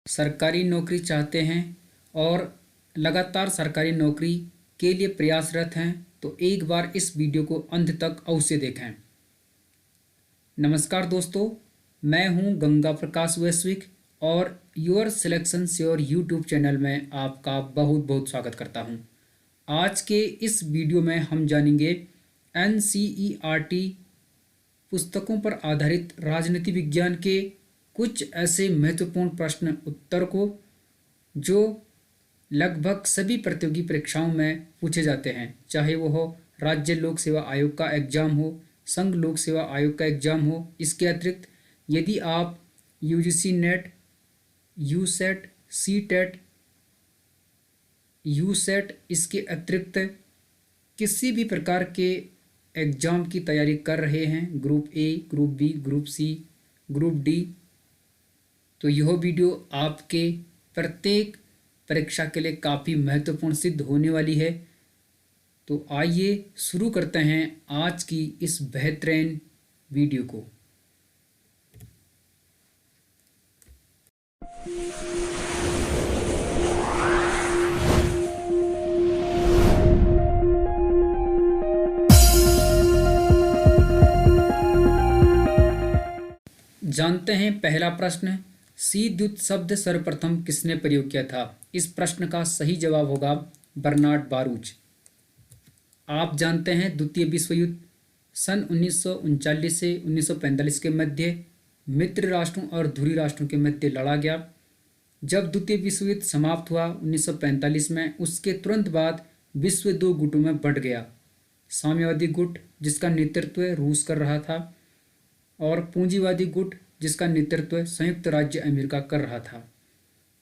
सरकारी नौकरी चाहते हैं और लगातार सरकारी नौकरी के लिए प्रयासरत हैं तो एक बार इस वीडियो को अंत तक अवश्य देखें। नमस्कार दोस्तों, मैं हूं गंगा प्रकाश वैश्विक और your selection sure YouTube channel में आपका बहुत बहुत स्वागत करता हूं। आज के इस वीडियो में हम जानेंगे NCERT पुस्तकों पर आधारित राजनीति विज्ञान के कुछ ऐसे महत्वपूर्ण प्रश्न उत्तर को जो लगभग सभी प्रतियोगी परीक्षाओं में पूछे जाते हैं, चाहे वो हो राज्य लोक सेवा आयोग का एग्जाम हो, संघ लोक सेवा आयोग का एग्जाम हो। इसके अतिरिक्त यदि आप UGC नेट, यूसेट, CTET, यूसेट इसके अतिरिक्त किसी भी प्रकार के एग्जाम की तैयारी कर रहे हैं, group A, group B, group C, group D, तो यह वीडियो आपके प्रत्येक परीक्षा के लिए काफ़ी महत्वपूर्ण सिद्ध होने वाली है। तो आइए शुरू करते हैं आज की इस बेहतरीन वीडियो को। जानते हैं पहला प्रश्न, शीतयुद्ध शब्द सर्वप्रथम किसने प्रयोग किया था? इस प्रश्न का सही जवाब होगा बर्नार्ड बारूच। आप जानते हैं द्वितीय विश्व युद्ध सन 1939 से 1945 के मध्य मित्र राष्ट्रों और ध्रुवीय राष्ट्रों के मध्य लड़ा गया। जब द्वितीय विश्व युद्ध समाप्त हुआ 1945 में, उसके तुरंत बाद विश्व दो गुटों में बंट गया। साम्यवादी गुट जिसका नेतृत्व रूस कर रहा था और पूंजीवादी गुट जिसका नेतृत्व संयुक्त राज्य अमेरिका कर रहा था।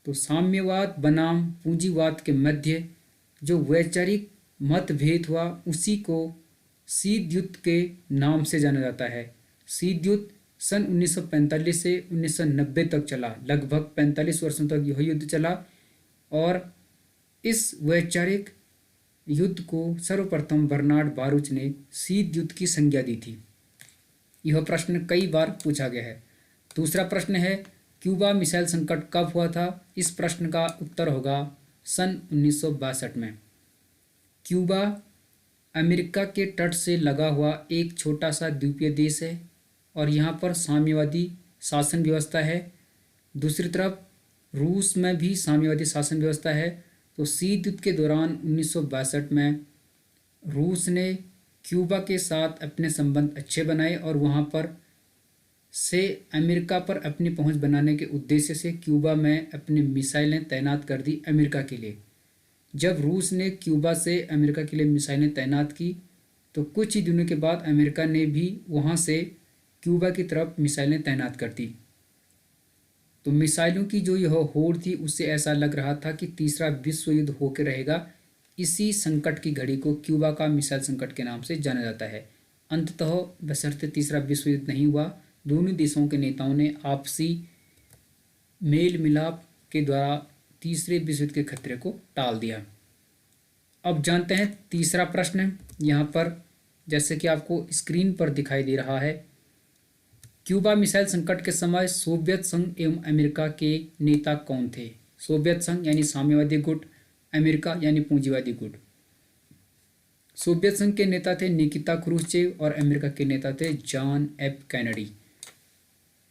तो साम्यवाद बनाम पूंजीवाद के मध्य जो वैचारिक मतभेद हुआ उसी को शीत युद्ध के नाम से जाना जाता है। शीत युद्ध सन 1945 से 1990 तक चला, लगभग 45 वर्षों तक यह युद्ध चला और इस वैचारिक युद्ध को सर्वप्रथम बर्नार्ड बारूच ने शीत युद्ध की संज्ञा दी थी। यह प्रश्न कई बार पूछा गया है। दूसरा प्रश्न है, क्यूबा मिसाइल संकट कब हुआ था? इस प्रश्न का उत्तर होगा सन 1962 में। क्यूबा अमेरिका के तट से लगा हुआ एक छोटा सा द्वीपीय देश है और यहाँ पर साम्यवादी शासन व्यवस्था है। दूसरी तरफ रूस में भी साम्यवादी शासन व्यवस्था है। तो शीत युद्ध के दौरान 1962 में रूस ने क्यूबा के साथ अपने संबंध अच्छे बनाए और वहाँ पर से अमेरिका पर अपनी पहुंच बनाने के उद्देश्य से क्यूबा में अपनी मिसाइलें तैनात कर दी अमेरिका के लिए। जब रूस ने क्यूबा से अमेरिका के लिए मिसाइलें तैनात की तो कुछ ही दिनों के बाद अमेरिका ने भी वहां से क्यूबा की तरफ मिसाइलें तैनात कर दी। तो मिसाइलों की जो यह होड़ थी उससे ऐसा लग रहा था कि तीसरा विश्व युद्ध होकर रहेगा। इसी संकट की घड़ी को क्यूबा का मिसाइल संकट के नाम से जाना जाता है। अंततः बशर्ते तीसरा विश्व युद्ध नहीं हुआ, दोनों देशों के नेताओं ने आपसी मेल मिलाप के द्वारा तीसरे विश्व युद्ध के खतरे को टाल दिया। अब जानते हैं तीसरा प्रश्न। यहाँ पर जैसे कि आपको स्क्रीन पर दिखाई दे रहा है, क्यूबा मिसाइल संकट के समय सोवियत संघ एवं अमेरिका के नेता कौन थे? सोवियत संघ यानी साम्यवादी गुट, अमेरिका यानी पूंजीवादी गुट। सोवियत संघ के नेता थे निकिता क्रूश्चेव और अमेरिका के नेता थे जॉन एफ कैनेडी।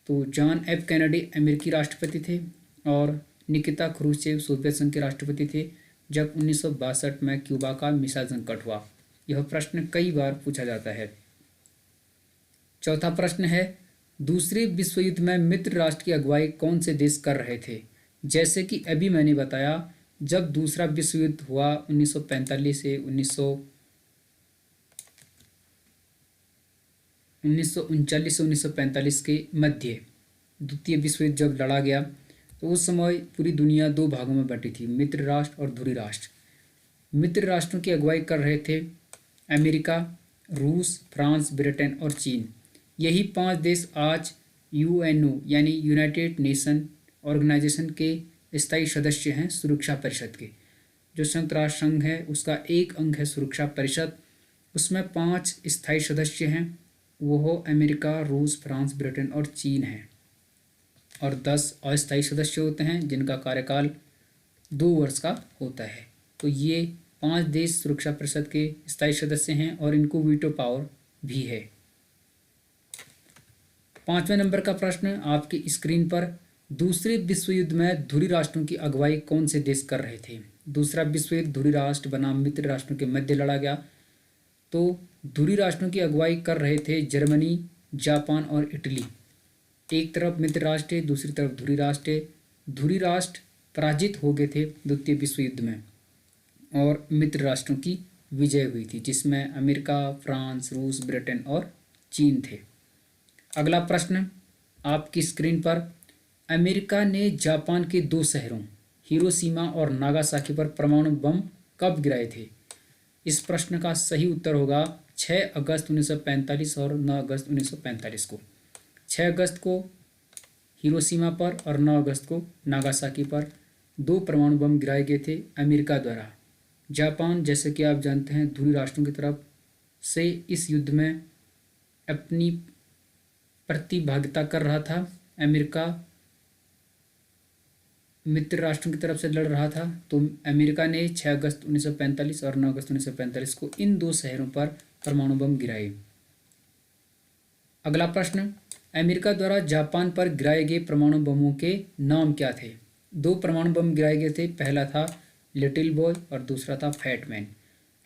तो जॉन एफ कैनेडी अमेरिकी राष्ट्रपति थे और निकिता क्रूश्चेव सोवियत संघ के राष्ट्रपति थे जब 1962 में क्यूबा का मिसाइल संकट हुआ। यह प्रश्न कई बार पूछा जाता है। चौथा प्रश्न है, दूसरे विश्व युद्ध में मित्र राष्ट्र की अगुवाई कौन से देश कर रहे थे? जैसे कि अभी मैंने बताया, जब दूसरा विश्व युद्ध हुआ 1945 से 1939 से 1945 के मध्य द्वितीय विश्व युद्ध जब लड़ा गया तो उस समय पूरी दुनिया दो भागों में बटी थी, मित्र राष्ट्र और ध्रुवीय राष्ट्र। मित्र राष्ट्रों की अगुवाई कर रहे थे अमेरिका, रूस, फ्रांस, ब्रिटेन और चीन। यही 5 देश आज UNO यानी यूनाइटेड नेशन ऑर्गेनाइजेशन के स्थायी सदस्य हैं, सुरक्षा परिषद के। जो संयुक्त राष्ट्र संघ है उसका एक अंग है सुरक्षा परिषद, उसमें 5 स्थायी सदस्य हैं, वो हो अमेरिका, रूस, फ्रांस, ब्रिटेन और चीन है। और 10 अस्थायी सदस्य होते हैं जिनका कार्यकाल 2 वर्ष का होता है। तो ये 5 देश सुरक्षा परिषद के स्थायी सदस्य हैं और इनको वीटो पावर भी है। 5वें नंबर का प्रश्न आपकी स्क्रीन पर, दूसरे विश्व युद्ध में धुरी राष्ट्रों की अगुवाई कौन से देश कर रहे थे? दूसरा विश्व युद्ध धुरी राष्ट्र बनाम मित्र राष्ट्रों के मध्य लड़ा गया। तो धुरी राष्ट्रों की अगुवाई कर रहे थे जर्मनी, जापान और इटली। एक तरफ मित्र राष्ट्र है, दूसरी तरफ धुरी राष्ट्र है। धुरी राष्ट्र पराजित हो गए थे द्वितीय विश्व युद्ध में और मित्र राष्ट्रों की विजय हुई थी, जिसमें अमेरिका, फ्रांस, रूस, ब्रिटेन और चीन थे। अगला प्रश्न आपकी स्क्रीन पर, अमेरिका ने जापान के 2 शहरों हिरोशिमा और नागासाकी पर परमाणु बम कब गिराए थे? इस प्रश्न का सही उत्तर होगा 6 अगस्त 1945 और 9 अगस्त 1945 को। 6 अगस्त को हिरोशिमा पर और 9 अगस्त को नागासाकी पर 2 परमाणु बम गिराए गए थे अमेरिका द्वारा। जापान, जैसे कि आप जानते हैं, धुरी राष्ट्रों की तरफ से इस युद्ध में अपनी प्रतिभागिता कर रहा था। अमेरिका मित्र राष्ट्रों की तरफ से लड़ रहा था। तो अमेरिका ने 6 अगस्त 1945 और 9 अगस्त 1945 को इन 2 शहरों पर परमाणु बम गिराए। अगला प्रश्न, अमेरिका द्वारा जापान पर गिराए गए परमाणु बमों के नाम क्या थे? 2 परमाणु बम गिराए गए थे, पहला था लिटिल बॉय और दूसरा था फैट मैन।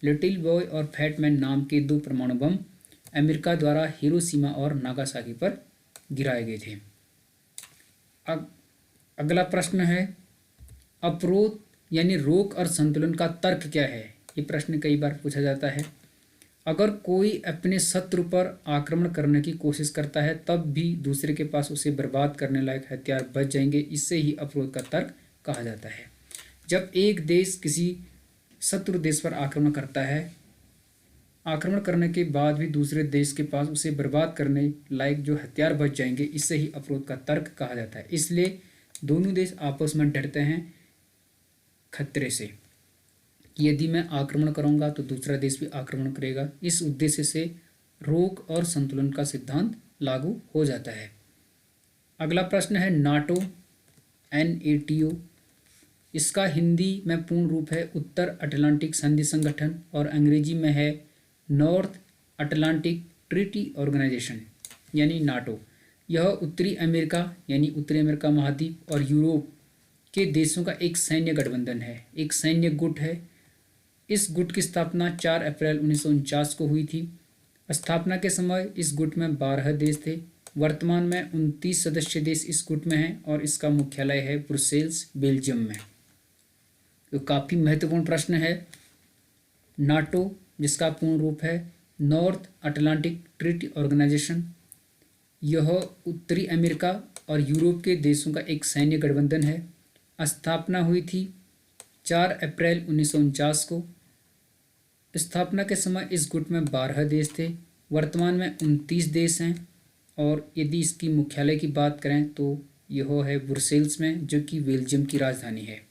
लिटिल बॉय और फैट मैन नाम के 2 परमाणु बम अमेरिका द्वारा हिरोशिमा और नागासाकी पर गिराए गए थे। अगला प्रश्न है, अवरोध यानी रोक और संतुलन का तर्क क्या है? ये प्रश्न कई बार पूछा जाता है। अगर कोई अपने शत्रु पर आक्रमण करने की कोशिश करता है तब भी दूसरे के पास उसे बर्बाद करने लायक हथियार बच जाएंगे, इससे ही अवरोध का तर्क कहा जाता है। जब एक देश किसी शत्रु देश पर आक्रमण करता है, आक्रमण करने के बाद भी दूसरे देश के पास उसे बर्बाद करने लायक जो हथियार बच जाएंगे, इससे ही अवरोध का तर्क कहा जाता है। इसलिए दोनों देश आपस में डरते हैं खतरे से कि यदि मैं आक्रमण करूंगा तो दूसरा देश भी आक्रमण करेगा। इस उद्देश्य से रोक और संतुलन का सिद्धांत लागू हो जाता है। अगला प्रश्न है, नाटो NATO, इसका हिंदी में पूर्ण रूप है उत्तर अटलांटिक संधि संगठन और अंग्रेजी में है नॉर्थ अटलांटिक ट्रीटी ऑर्गेनाइजेशन यानी नाटो। यह उत्तरी अमेरिका यानी उत्तरी अमेरिका महाद्वीप और यूरोप के देशों का एक सैन्य गठबंधन है, एक सैन्य गुट है। इस गुट की स्थापना 4 अप्रैल 1949 को हुई थी। स्थापना के समय इस गुट में 12 देश थे। वर्तमान में 29 सदस्य देश इस गुट में हैं और इसका मुख्यालय है ब्रुसेल्स, बेल्जियम में। तो काफ़ी महत्वपूर्ण प्रश्न है। नाटो, जिसका पूर्ण रूप है नॉर्थ अटलांटिक ट्रीटी ऑर्गेनाइजेशन, यह उत्तरी अमेरिका और यूरोप के देशों का एक सैन्य गठबंधन है। स्थापना हुई थी 4 अप्रैल 1949 को। स्थापना के समय इस गुट में 12 देश थे। वर्तमान में 29 देश हैं और यदि इसकी मुख्यालय की बात करें तो यह है ब्रुसेल्स में, जो कि बेल्जियम की राजधानी है।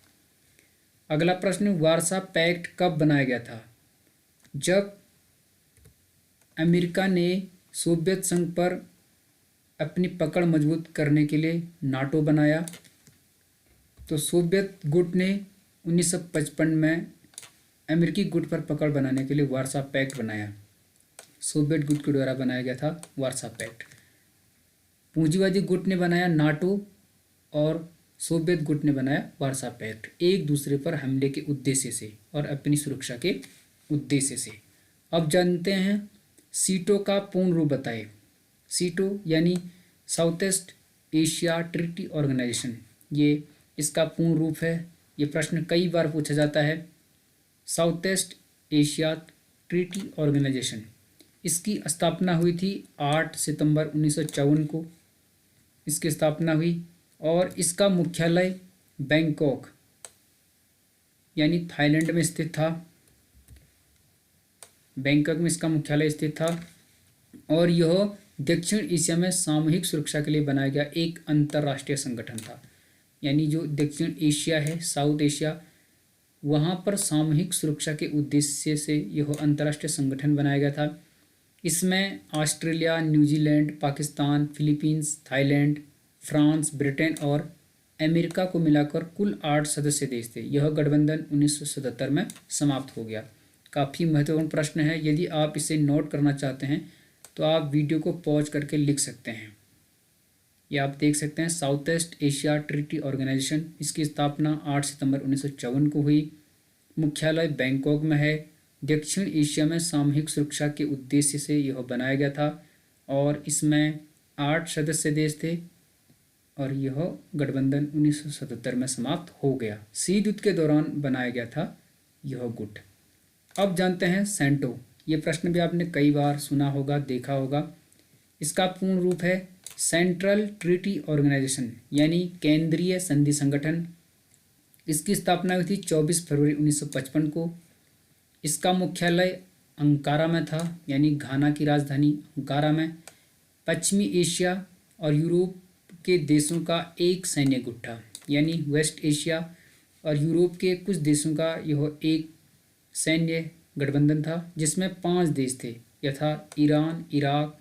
अगला प्रश्न, वार्सा पैक्ट कब बनाया गया था? जब अमेरिका ने सोवियत संघ पर अपनी पकड़ मजबूत करने के लिए नाटो बनाया, तो सोवियत गुट ने 1955 में अमेरिकी गुट पर पकड़ बनाने के लिए वार्सा पैक्ट बनाया। सोवियत गुट के द्वारा बनाया गया था वार्सा पैक्ट। पूंजीवादी गुट ने बनाया नाटो और सोवियत गुट ने बनाया वार्सा पैक्ट, एक दूसरे पर हमले के उद्देश्य से और अपनी सुरक्षा के उद्देश्य से। अब जानते हैं सीटो का पूर्ण रूप बताए। सीटो यानी South East Asia Treaty Organization, ये इसका पूर्ण रूप है। ये प्रश्न कई बार पूछा जाता है। South East Asia Treaty Organization, इसकी स्थापना हुई थी 8 सितंबर 1954 को इसकी स्थापना हुई और इसका मुख्यालय बैंकॉक यानी थाईलैंड में स्थित था। बैंकॉक में इसका मुख्यालय स्थित था और यह दक्षिण एशिया में सामूहिक सुरक्षा के लिए बनाया गया एक अंतर्राष्ट्रीय संगठन था। यानी जो दक्षिण एशिया है, साउथ एशिया, वहाँ पर सामूहिक सुरक्षा के उद्देश्य से यह अंतर्राष्ट्रीय संगठन बनाया गया था। इसमें Australia, New Zealand, Pakistan, Philippines, Thailand, France, Britain और अमेरिका को मिलाकर कुल 8 सदस्य देश थे। यह गठबंधन 1977 में समाप्त हो गया। काफ़ी महत्वपूर्ण प्रश्न है, यदि आप इसे नोट करना चाहते हैं तो आप वीडियो को पॉज करके लिख सकते हैं। ये आप देख सकते हैं, South East Asia Treaty Organization, इसकी स्थापना 8 सितंबर 1954 को हुई। मुख्यालय बैंकॉक में है। दक्षिण एशिया में सामूहिक सुरक्षा के उद्देश्य से यह बनाया गया था और इसमें 8 सदस्य देश थे और यह गठबंधन 1977 में समाप्त हो गया। शीत युद्ध के दौरान बनाया गया था यह गुट। अब जानते हैं सेंटो। ये प्रश्न भी आपने कई बार सुना होगा, देखा होगा। इसका पूर्ण रूप है सेंट्रल ट्रीटी ऑर्गेनाइजेशन, यानी केंद्रीय संधि संगठन। इसकी स्थापना हुई थी 24 फरवरी 1955 को। इसका मुख्यालय अंकारा में था, यानी घाना की राजधानी अंकारा में। पश्चिमी एशिया और यूरोप के देशों का एक सैन्य गुट था, यानी वेस्ट एशिया और यूरोप के कुछ देशों का यह एक सैन्य गठबंधन था, जिसमें 5 देश थे, यथा ईरान, इराक,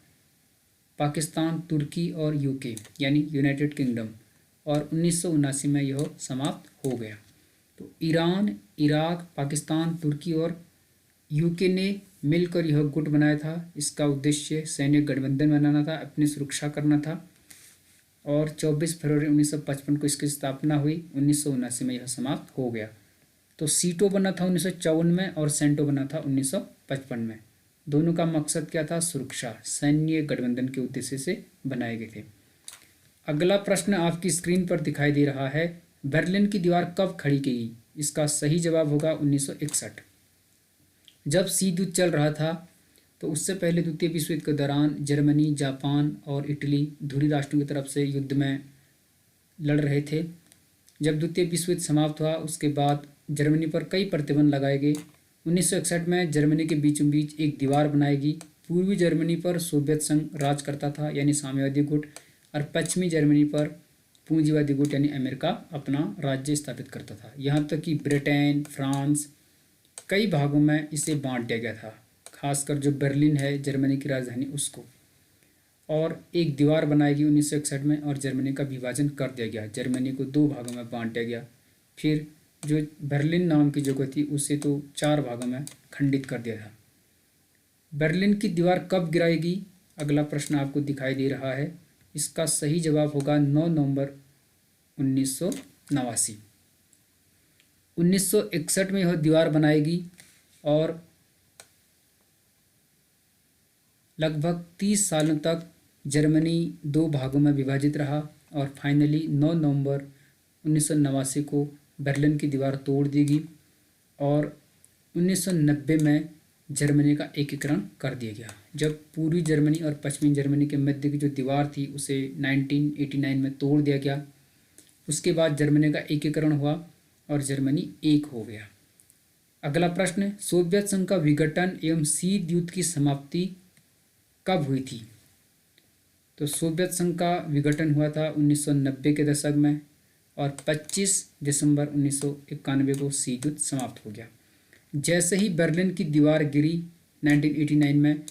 पाकिस्तान, तुर्की और यूके, यानी यूनाइटेड किंगडम। और 1979 में यह समाप्त हो गया। तो ईरान, इराक, पाकिस्तान, तुर्की और यूके ने मिलकर यह गुट बनाया था। इसका उद्देश्य सैन्य गठबंधन बनाना था, अपनी सुरक्षा करना था। और 24 फरवरी 1955 को इसकी स्थापना हुई। 1979 में यह समाप्त हो गया। तो सीटो बना था 1954 में और सेंटो बना था 1955 में। दोनों का मकसद क्या था? सुरक्षा, सैन्य गठबंधन के उद्देश्य से बनाए गए थे। अगला प्रश्न आपकी स्क्रीन पर दिखाई दे रहा है, बर्लिन की दीवार कब खड़ी की गई? इसका सही जवाब होगा 1961। जब शीत युद्ध चल रहा था तो उससे पहले द्वितीय विश्व युद्ध के दौरान जर्मनी, जापान और इटली धुरी राष्ट्रों की तरफ से युद्ध में लड़ रहे थे। जब द्वितीय विश्व युद्ध समाप्त हुआ उसके बाद जर्मनी पर कई प्रतिबंध लगाए गए। 1961 में जर्मनी के बीचों बीच एक दीवार बनाई गई। पूर्वी जर्मनी पर सोवियत संघ राज करता था, यानी साम्यवादी गुट, और पश्चिमी जर्मनी पर पूंजीवादी गुट यानी अमेरिका अपना राज्य स्थापित करता था। यहाँ तक कि ब्रिटेन, फ्रांस, कई भागों में इसे बांट दिया गया था, खासकर जो बर्लिन है जर्मनी की राजधानी उसको। और एक दीवार बनाई गई 1961 में और जर्मनी का विभाजन कर दिया गया। जर्मनी को 2 भागों में बांट दिया गया। फिर जो बर्लिन नाम की जगह थी उसे तो 4 भागों में खंडित कर दिया था। बर्लिन की दीवार कब गिराई गई? अगला प्रश्न आपको दिखाई दे रहा है। इसका सही जवाब होगा 9 नवंबर 1989। 1961 में यह दीवार बनाएगी और लगभग 30 सालों तक जर्मनी 2 भागों में विभाजित रहा और फाइनली 9 नवंबर 1989 को बर्लिन की दीवार तोड़ दी गई और 1990 में जर्मनी का एकीकरण कर दिया गया। जब पूर्वी जर्मनी और पश्चिमी जर्मनी के मध्य की जो दीवार थी उसे 1989 में तोड़ दिया गया। उसके बाद जर्मनी का एकीकरण हुआ और जर्मनी एक हो गया। अगला प्रश्न, सोवियत संघ का विघटन एवं शीत युद्ध की समाप्ति कब हुई थी? तो सोवियत संघ का विघटन हुआ था 1990 के दशक में और 25 दिसंबर 1991 को शीत युद्ध समाप्त हो गया। जैसे ही बर्लिन की दीवार गिरी 1989 में,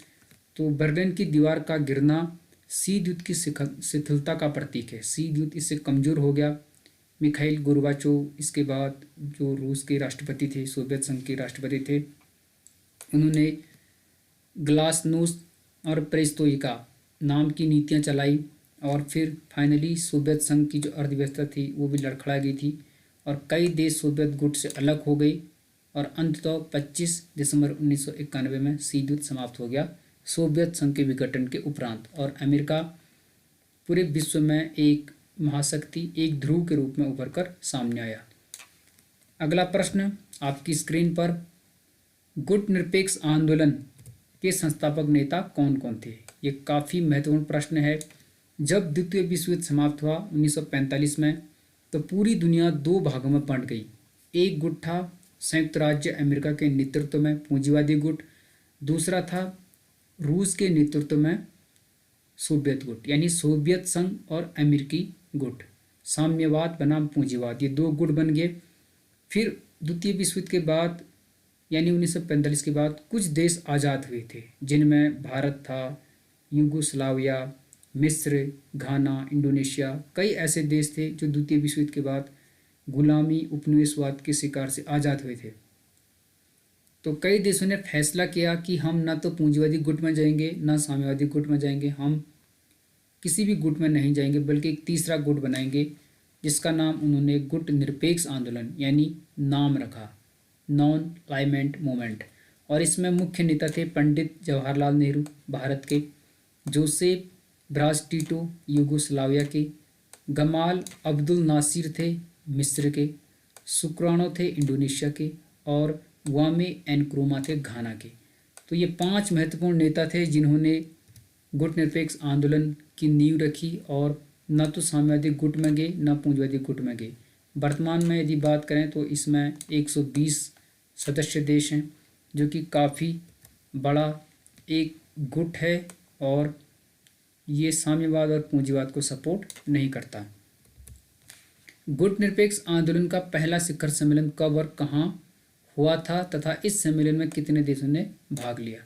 तो बर्लिन की दीवार का गिरना शीत युद्ध की शिथिलता का प्रतीक है। शीत युद्ध इससे कमज़ोर हो गया। मिखाइल गोर्बाचोव, इसके बाद जो रूस के राष्ट्रपति थे, सोवियत संघ के राष्ट्रपति थे, उन्होंने ग्लासनोस्ट और पेरेस्ट्रोइका नाम की नीतियां चलाई और फिर फाइनली सोवियत संघ की जो अर्थव्यवस्था थी वो भी लड़खड़ा गई थी और कई देश सोवियत गुट से अलग हो गए और अंततः 25 दिसंबर 1991 में शीत युद्ध समाप्त हो गया सोवियत संघ के विघटन के उपरांत। और अमेरिका पूरे विश्व में एक महाशक्ति, एक ध्रुव के रूप में उभर कर सामने आया। अगला प्रश्न आपकी स्क्रीन पर, गुट निरपेक्ष आंदोलन के संस्थापक नेता कौन कौन थे? ये काफ़ी महत्वपूर्ण प्रश्न है। जब द्वितीय विश्व युद्ध समाप्त हुआ 1945 में, तो पूरी दुनिया 2 भागों में बंट गई। एक गुट था संयुक्त राज्य अमेरिका के नेतृत्व में पूंजीवादी गुट, दूसरा था रूस के नेतृत्व में सोवियत गुट, यानी सोवियत संघ और अमेरिकी गुट। साम्यवाद बनाम पूंजीवाद, ये 2 गुट बन गए। फिर द्वितीय विश्व युद्ध के बाद यानी 1945 के बाद कुछ देश आज़ाद हुए थे, जिनमें भारत था, यूगोस्लाविया, मिस्र, घाना, इंडोनेशिया, कई ऐसे देश थे जो द्वितीय विश्व युद्ध के बाद गुलामी उपनिवेशवाद के शिकार से आज़ाद हुए थे। तो कई देशों ने फैसला किया कि हम ना तो पूंजीवादी गुट में जाएंगे ना साम्यवादी गुट में जाएंगे, हम किसी भी गुट में नहीं जाएंगे बल्कि एक तीसरा गुट बनाएंगे जिसका नाम उन्होंने गुट निरपेक्ष आंदोलन यानी नाम रखा, नॉन अलाइनमेंट मूवमेंट। और इसमें मुख्य नेता थे पंडित जवाहरलाल नेहरू भारत के, जोसेफ ब्राज टीटो यूगोस्लाविया के, गमाल अब्दुल नासिर थे मिस्र के, सुकरानो थे इंडोनेशिया के और वामे एनक्रोमा थे घाना के। तो ये 5 महत्वपूर्ण नेता थे जिन्होंने गुट निरपेक्ष आंदोलन की नींव रखी और न तो साम्यवादी गुट में गए न पूंजीवादी गुट में गए। वर्तमान में यदि बात करें तो इसमें 120 सदस्य देश हैं, जो कि काफ़ी बड़ा एक गुट है और ये साम्यवाद और पूंजीवाद को सपोर्ट नहीं करता। गुट निरपेक्ष आंदोलन का पहला शिखर सम्मेलन कब और कहाँ हुआ था तथा इस सम्मेलन में कितने देशों ने भाग लिया?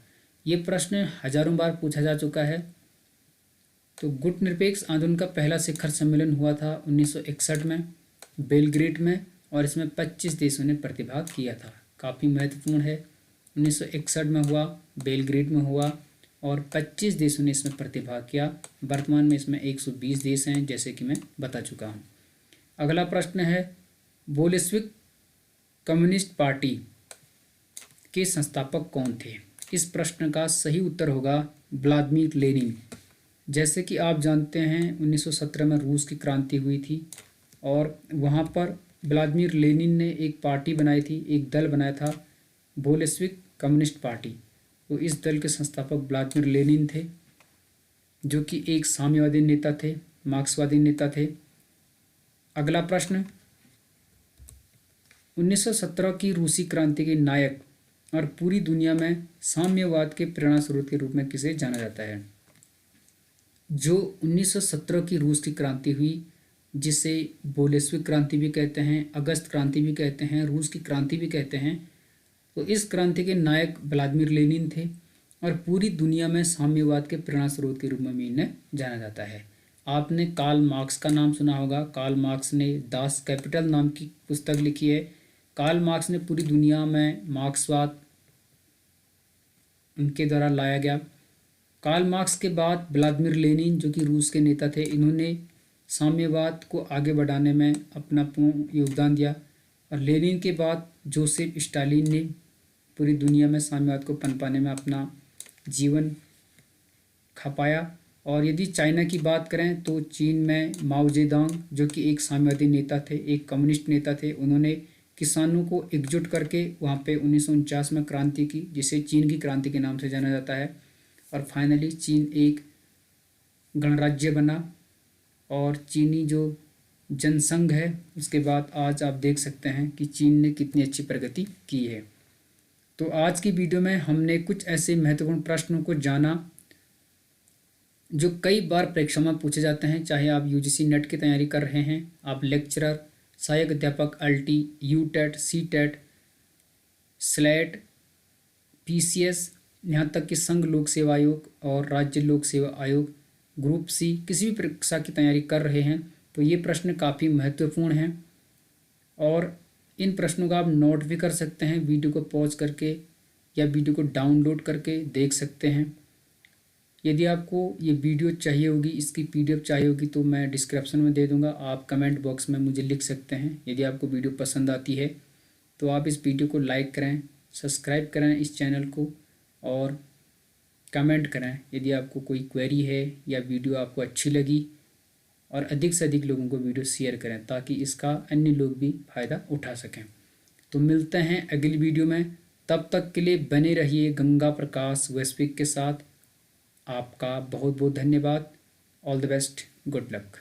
ये प्रश्न हजारों बार पूछा जा चुका है। तो गुट निरपेक्ष आंदोलन का पहला शिखर सम्मेलन हुआ था 1961 में बेलग्रेड में और इसमें 25 देशों ने प्रतिभाग किया था। काफ़ी महत्वपूर्ण है। 1961 में हुआ, बेलग्रेड में हुआ और 25 देशों ने इसमें प्रतिभाग किया। वर्तमान में इसमें 120 देश हैं, जैसे कि मैं बता चुका हूँ। अगला प्रश्न है, बोल्शेविक कम्युनिस्ट पार्टी के संस्थापक कौन थे? इस प्रश्न का सही उत्तर होगा व्लादिमीर लेनिन। जैसे कि आप जानते हैं 1917 में रूस की क्रांति हुई थी और वहाँ पर व्लादिमीर लेनिन ने एक पार्टी बनाई थी, एक दल बनाया था बोल्शेविक कम्युनिस्ट पार्टी। तो इस दल के संस्थापक व्लादिमीर लेनिन थे, जो कि एक साम्यवादी नेता थे, मार्क्सवादी नेता थे। अगला प्रश्न, 1917 की रूसी क्रांति के नायक और पूरी दुनिया में साम्यवाद के प्रेरणा स्रोत के रूप में किसे जाना जाता है? जो 1917 की रूस की क्रांति हुई, जिसे बोल्शेविक क्रांति भी कहते हैं, अगस्त क्रांति भी कहते हैं, रूस की क्रांति भी कहते हैं, तो इस क्रांति के नायक व्लादिमीर लेनिन थे और पूरी दुनिया में साम्यवाद के प्रेरणा स्रोत के रूप में भी इन्हें जाना जाता है। आपने कार्ल मार्क्स का नाम सुना होगा। कार्ल मार्क्स ने दास कैपिटल नाम की पुस्तक लिखी है। कार्ल मार्क्स ने पूरी दुनिया में मार्क्सवाद उनके द्वारा लाया गया। कार्ल मार्क्स के बाद व्लादिमीर लेनिन, जो कि रूस के नेता थे, इन्होंने साम्यवाद को आगे बढ़ाने में अपना पूर्ण योगदान दिया। और लेनिन के बाद जोसेफ स्टालिन ने पूरी दुनिया में साम्यवाद को पनपाने में अपना जीवन खपाया। और यदि चाइना की बात करें तो चीन में माओ जेडोंग, जो कि एक साम्यवादी नेता थे, एक कम्युनिस्ट नेता थे, उन्होंने किसानों को एकजुट करके वहाँ पे 1949 में क्रांति की, जिसे चीन की क्रांति के नाम से जाना जाता है। और फाइनली चीन एक गणराज्य बना और चीनी जो जनसंघ है, उसके बाद आज आप देख सकते हैं कि चीन ने कितनी अच्छी प्रगति की है। तो आज की वीडियो में हमने कुछ ऐसे महत्वपूर्ण प्रश्नों को जाना जो कई बार परीक्षा में पूछे जाते हैं। चाहे आप यूजीसी नेट की तैयारी कर रहे हैं, आप लेक्चरर, सहायक अध्यापक, अल्टी, यूटेट, सीटेट, स्लेट, पीसीएस, यहाँ तक कि संघ लोक सेवा आयोग और राज्य लोक सेवा आयोग, ग्रुप सी, किसी भी परीक्षा की तैयारी कर रहे हैं तो ये प्रश्न काफ़ी महत्वपूर्ण हैं और इन प्रश्नों का आप नोट भी कर सकते हैं, वीडियो को पॉज करके या वीडियो को डाउनलोड करके देख सकते हैं। यदि आपको ये वीडियो चाहिए होगी, इसकी पीडीएफ चाहिए होगी तो मैं डिस्क्रिप्शन में दे दूंगा, आप कमेंट बॉक्स में मुझे लिख सकते हैं। यदि आपको वीडियो पसंद आती है तो आप इस वीडियो को लाइक करें, सब्सक्राइब करें इस चैनल को और कमेंट करें यदि आपको कोई क्वेरी है या वीडियो आपको अच्छी लगी, और अधिक से अधिक लोगों को वीडियो शेयर करें ताकि इसका अन्य लोग भी फ़ायदा उठा सकें। तो मिलते हैं अगली वीडियो में, तब तक के लिए बने रहिए गंगा प्रकाश वैश्विक के साथ। आपका बहुत बहुत धन्यवाद। All the best, good luck.